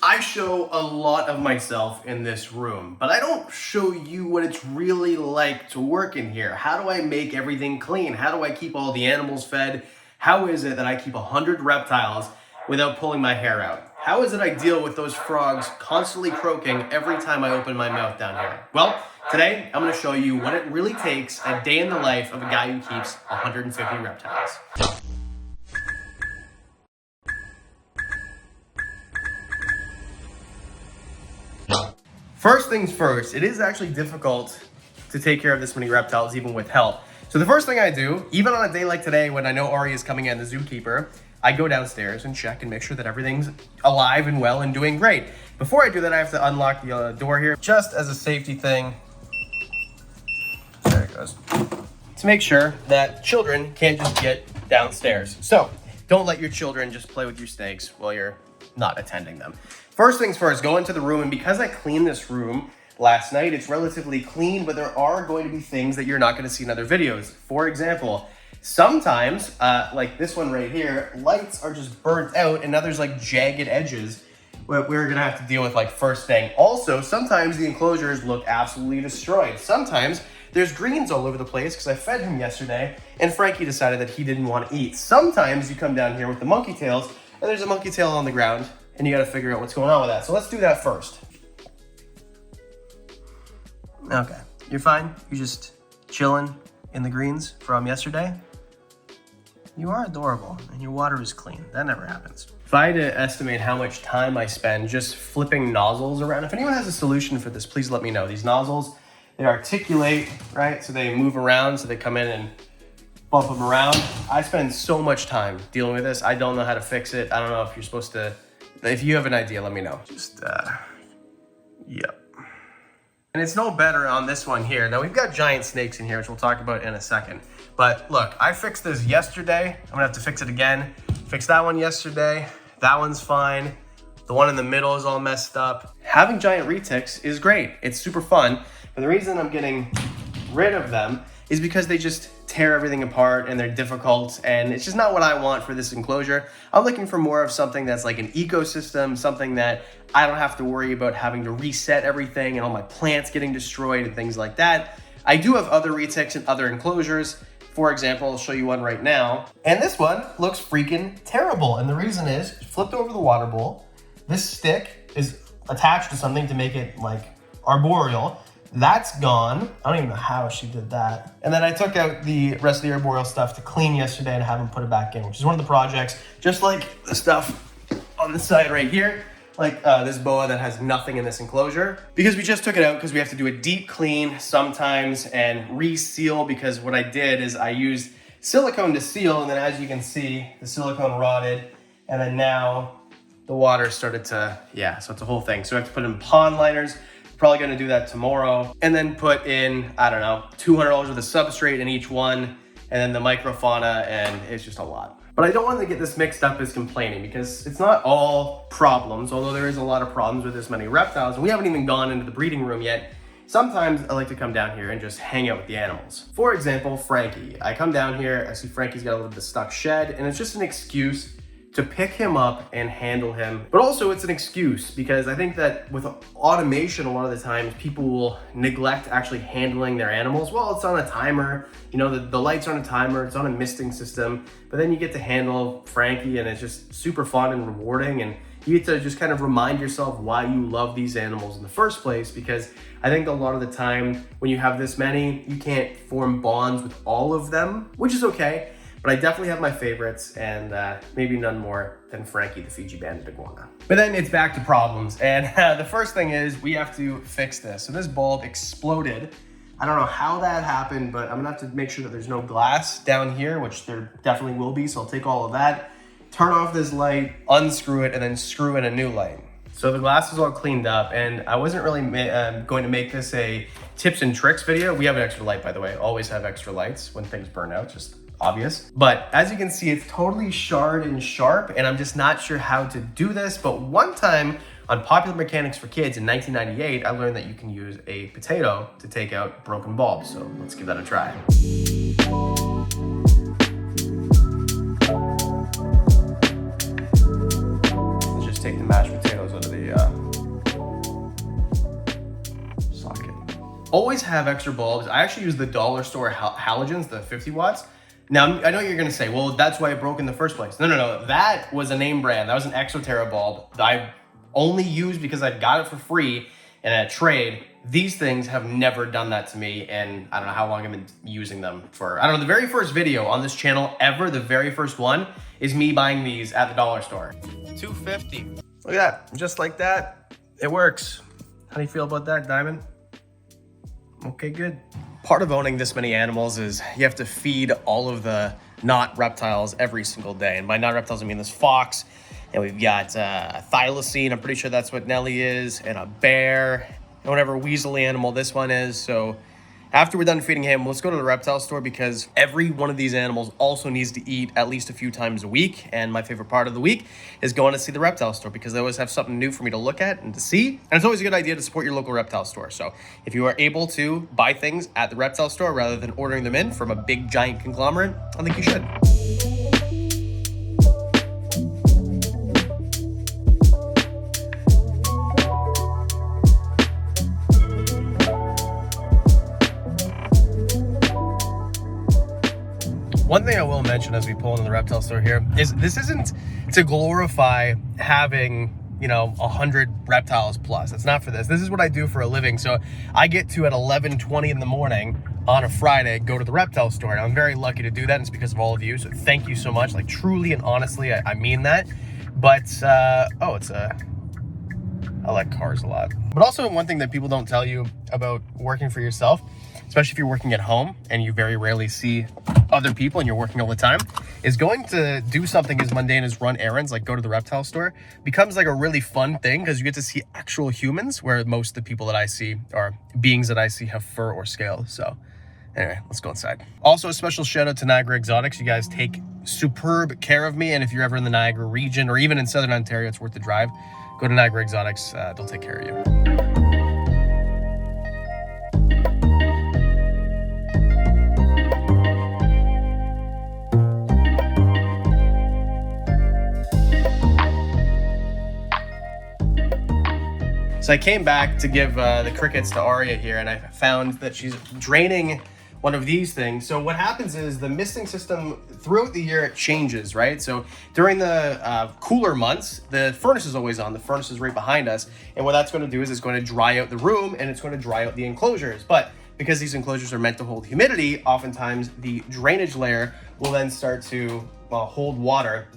I show a lot of myself in this room, but I don't show you what it's really like to work in here. How do I make everything clean? How do I keep all the animals fed? How is it that I keep 100 reptiles without pulling my hair out? How is it I deal with those frogs constantly croaking every time I open my mouth down here? Well, today I'm going to show you what it really takes a day in the life of a guy who keeps 150 reptiles. First things first, it is actually difficult to take care of this many reptiles even with help. So the first thing I do, even on a day like today when I know Ari is coming in, the zookeeper, I go downstairs and check and make sure that everything's alive and well and doing great. Before I do that, I have to unlock the door here, just as a safety thing. There it goes. To make sure that children can't just get downstairs. So don't let your children just play with your snakes while you're not attending them. First things first, go into the room, and because I cleaned this room last night, it's relatively clean, but there are going to be things that you're not going to see in other videos. For example, sometimes, like this one right here, lights are just burnt out, and now there's like jagged edges what we're gonna have to deal with like first thing. Also, sometimes the enclosures look absolutely destroyed. Sometimes there's greens all over the place because I fed him yesterday, and Frankie decided that he didn't want to eat. Sometimes you come down here with the monkey tails, and there's a monkey tail on the ground, and you got to figure out what's going on with that. So let's do that first. Okay, you're fine? You're just chilling in the greens from yesterday? You are adorable, and your water is clean. That never happens. If I had to estimate how much time I spend just flipping nozzles around, if anyone has a solution for this, please let me know. These nozzles, they articulate, right? So they move around, so they come in and bump them around. I spend so much time dealing with this. I don't know how to fix it. I don't know if you're supposed to. If you have an idea, let me know. Just, yep. And it's no better on this one here. Now we've got giant snakes in here, which we'll talk about in a second. But look, I fixed this yesterday. I'm gonna have to fix it again. Fixed that one yesterday. That one's fine. The one in the middle is all messed up. Having giant retics is great. It's super fun. But the reason I'm getting rid of them is because they just tear everything apart and they're difficult, and it's just not what I want for this enclosure. I'm looking for more of something that's like an ecosystem, something that I don't have to worry about having to reset everything and all my plants getting destroyed and things like that. I do have other retics and other enclosures. For example, I'll show you one right now. And this one looks freaking terrible. And the reason is, flipped over the water bowl, this stick is attached to something to make it like arboreal. That's gone. I don't even know how she did that. And then I took out the rest of the arboreal stuff to clean yesterday and have them put it back in, which is one of the projects, just like the stuff on the side right here, like this boa that has nothing in this enclosure, because we just took it out because we have to do a deep clean sometimes and reseal, because what I did is I used silicone to seal, and then as you can see, the silicone rotted, and then now the water started to, so it's a whole thing. So I have to put in pond liners. Probably gonna do that tomorrow, and then put in, I don't know, $200 worth of substrate in each one, and then the microfauna, and it's just a lot. But I don't want to get this mixed up as complaining, because it's not all problems, although there is a lot of problems with this many reptiles, and we haven't even gone into the breeding room yet. Sometimes I like to come down here and just hang out with the animals. For example, Frankie. I come down here, I see Frankie's got a little bit of stuck shed, and it's just an excuse to pick him up and handle him. But also it's an excuse, because I think that with automation, a lot of the times people will neglect actually handling their animals. Well, it's on a timer, you know, the light's on a timer, it's on a misting system, but then you get to handle Frankie, and it's just super fun and rewarding, and you get to just kind of remind yourself why you love these animals in the first place, because I think a lot of the time when you have this many, you can't form bonds with all of them, which is okay. But I definitely have my favorites, and maybe none more than Frankie, the Fiji banded iguana. But then it's back to problems, and the first thing is we have to fix this. So this bulb exploded. I don't know how that happened, but I'm gonna have to make sure that there's no glass down here, which there definitely will be, so I'll take all of that, turn off this light, unscrew it, and then screw in a new light. So the glass is all cleaned up, and I wasn't really going to make this a tips and tricks video. We have an extra light, by the way. Always have extra lights when things burn out, just obvious. But as you can see, it's totally charred and sharp, and I'm just not sure how to do this. But one time on Popular Mechanics for Kids in 1998, I learned that you can use a potato to take out broken bulbs. So let's give that a try. Let's just take the mashed potatoes out of the always have extra bulbs. I actually use the dollar store halogens, the 50 watts. Now, I know you're gonna say, well, that's why it broke in the first place. No. That was a name brand. That was an Exoterra bulb that I only used because I got it for free in a trade. These things have never done that to me, and I don't know how long I've been using them for. I don't know, the very first video on this channel ever, the very first one, is me buying these at the dollar store. $2.50. Look at that, just like that, it works. How do you feel about that, Diamond? Okay, good. Part of owning this many animals is you have to feed all of the not reptiles every single day. And by not reptiles, I mean this fox, and we've got thylacine, I'm pretty sure that's what Nelly is, and a bear, and whatever weaselly animal this one is. So after we're done feeding him, let's go to the reptile store, because every one of these animals also needs to eat at least a few times a week. And my favorite part of the week is going to see the reptile store, because they always have something new for me to look at and to see. And it's always a good idea to support your local reptile store. So if you are able to buy things at the reptile store rather than ordering them in from a big giant conglomerate, I think you should. One thing I will mention as we pull into the reptile store here is this isn't to glorify having, you know, 100 reptiles plus. It's not for this. This is what I do for a living. So I get to, at 11:20 in the morning on a Friday, go to the reptile store. And I'm very lucky to do that. And it's because of all of you. So thank you so much. Like, truly and honestly, I mean that. But, I like cars a lot. But also, one thing that people don't tell you about working for yourself, especially if you're working at home and you very rarely see other people and you're working all the time, is going to do something as mundane as run errands, like go to the reptile store, becomes like a really fun thing, because you get to see actual humans, where most of the people that I see, or beings that I see, have fur or scales. So anyway, let's go inside. Also, a special shout out to Niagara Exotics. You guys take superb care of me, and if you're ever in the Niagara region or even in Southern Ontario, it's worth the drive. Go to Niagara Exotics, they'll take care of you. So I came back to give the crickets to Aria here, and I found that she's draining one of these things. So what happens is the misting system throughout the year, it changes, right? So during the cooler months, the furnace is always on. The furnace is right behind us. And what that's going to do is it's going to dry out the room, and it's going to dry out the enclosures. But because these enclosures are meant to hold humidity, oftentimes the drainage layer will then start to hold water,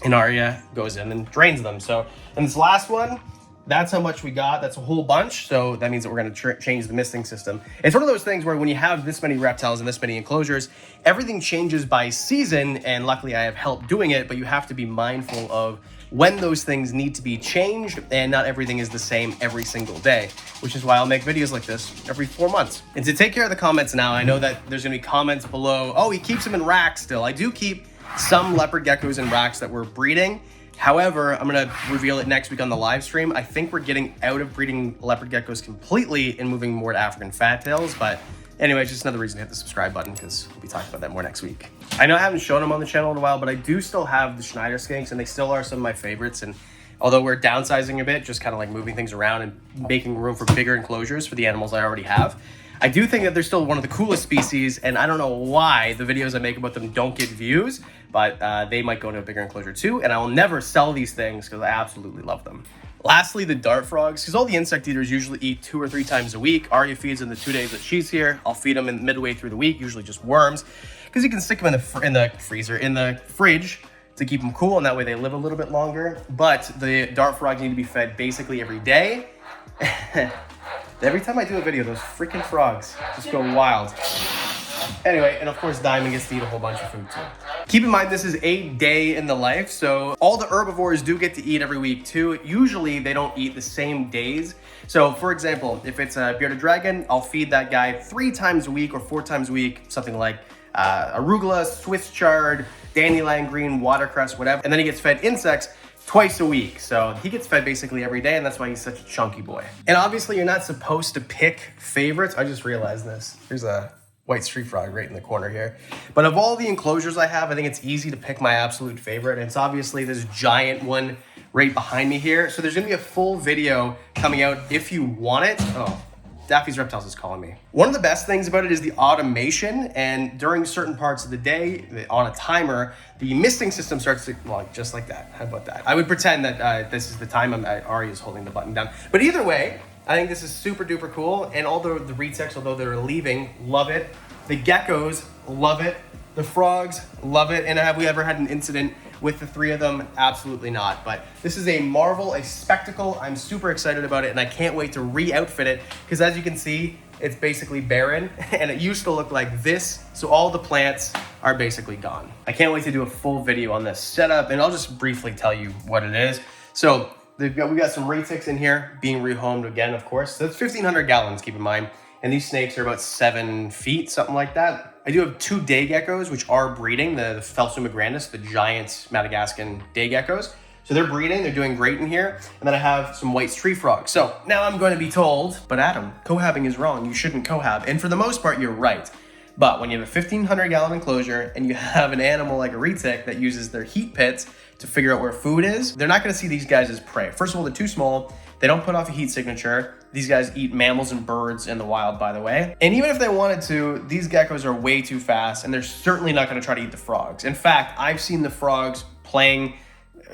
and Aria goes in and drains them. So in this last one, that's how much we got. That's a whole bunch. So that means that we're going to change the misting system. It's one of those things where when you have this many reptiles and this many enclosures, everything changes by season. And luckily I have help doing it, but you have to be mindful of when those things need to be changed, and not everything is the same every single day, which is why I'll make videos like this every 4 months. And to take care of the comments now, I know that there's going to be comments below, oh, he keeps them in racks still. I do keep some leopard geckos in racks that we're breeding. However, I'm going to reveal it next week on the live stream. I think we're getting out of breeding leopard geckos completely and moving more to African fat tails. But anyway, it's just another reason to hit the subscribe button, because we'll be talking about that more next week. I know I haven't shown them on the channel in a while, but I do still have the Schneider skinks, and they still are some of my favorites. And although we're downsizing a bit, just kind of like moving things around and making room for bigger enclosures for the animals I already have, I do think that they're still one of the coolest species, and I don't know why the videos I make about them don't get views, but they might go into a bigger enclosure too, and I will never sell these things because I absolutely love them. Lastly, the dart frogs, because all the insect eaters usually eat 2 or 3 times a week. Aria feeds them the 2 days that she's here. I'll feed them in midway through the week, usually just worms, because you can stick them in the fridge to keep them cool, and that way they live a little bit longer. But the dart frogs need to be fed basically every day. Every time I do a video, those freaking frogs just go wild. Anyway, and of course Diamond gets to eat a whole bunch of food too. Keep in mind, this is a day in the life, so all the herbivores do get to eat every week too. Usually they don't eat the same days. So for example, if it's a bearded dragon, I'll feed that guy 3 times a week or 4 times a week, something like arugula, Swiss chard, dandelion green, watercress, whatever. And then he gets fed insects twice a week. So he gets fed basically every day, and that's why he's such a chunky boy. And obviously you're not supposed to pick favorites. I just realized this. Here's a white street frog right in the corner here. But of all the enclosures I have, I think it's easy to pick my absolute favorite. And it's obviously this giant one right behind me here. So there's gonna be a full video coming out if you want it. Oh, Daffy's Reptiles is calling me. One of the best things about it is the automation, and during certain parts of the day, on a timer, the misting system starts to, well, just like that. How about that? I would pretend that this is the time Ari is holding the button down. But either way, I think this is super duper cool, and all the retics, although they're leaving, love it. The geckos love it. The frogs love it. And have we ever had an incident with the 3 of them? Absolutely not. But this is a marvel, a spectacle. I'm super excited about it, and I can't wait to re-outfit it, because as you can see, it's basically barren, and it used to look like this, so all the plants are basically gone. I can't wait to do a full video on this setup, and I'll just briefly tell you what it is. So we got some retics in here being rehomed again, of course. So it's 1,500 gallons, keep in mind. And these snakes are about 7 feet, something like that. I do have 2 day geckos, which are breeding, the Phelsuma grandis, the giant Madagascan day geckos. So they're breeding, they're doing great in here. And then I have some white tree frogs. So now I'm going to be told, but Adam, cohabbing is wrong. You shouldn't cohab. And for the most part, you're right. But when you have a 1,500 gallon enclosure and you have an animal like a retic that uses their heat pits to figure out where food is, they're not gonna see these guys as prey. First of all, they're too small. They don't put off a heat signature. These guys eat mammals and birds in the wild, by the way. And even if they wanted to, these geckos are way too fast, and they're certainly not gonna try to eat the frogs. In fact, I've seen the frogs playing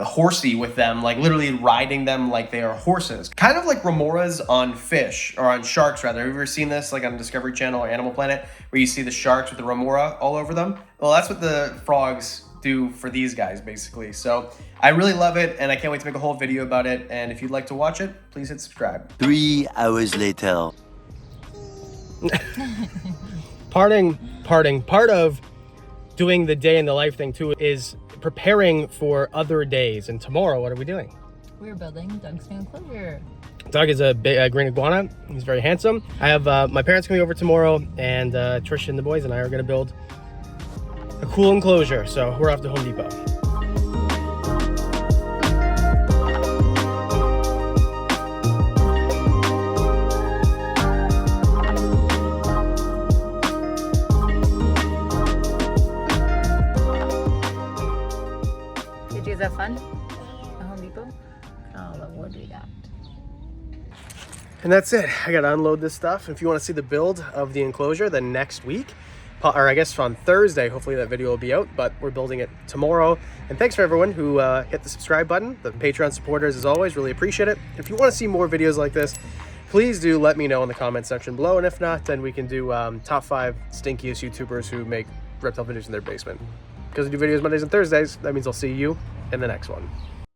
horsey with them, like literally riding them like they are horses. Kind of like remoras on fish, or on sharks rather. Have you ever seen this like on Discovery Channel or Animal Planet, where you see the sharks with the remora all over them? Well, that's what the frogs do for these guys, basically. So I really love it, and I can't wait to make a whole video about it. And if you'd like to watch it, please hit subscribe. 3 hours later. Part of doing the day in the life thing too is preparing for other days. And tomorrow, what are we doing? We're building Doug's new enclosure. Doug is a big green iguana. He's very handsome. I have my parents coming over tomorrow, and Trisha and the boys and I are gonna build a cool enclosure. So we're off to Home Depot. Did you guys have fun at Home Depot? Oh, look what we got. And that's it. I gotta unload this stuff. If you want to see the build of the enclosure, then next week, or I guess on Thursday, hopefully that video will be out, but we're building it tomorrow. And thanks for everyone who hit the subscribe button. The Patreon supporters, as always, really appreciate it. If you want to see more videos like this, please do let me know in the comment section below. And if not, then we can do top 5 stinkiest YouTubers who make reptile videos in their basement. Because I do videos Mondays and Thursdays, that means I'll see you in the next one.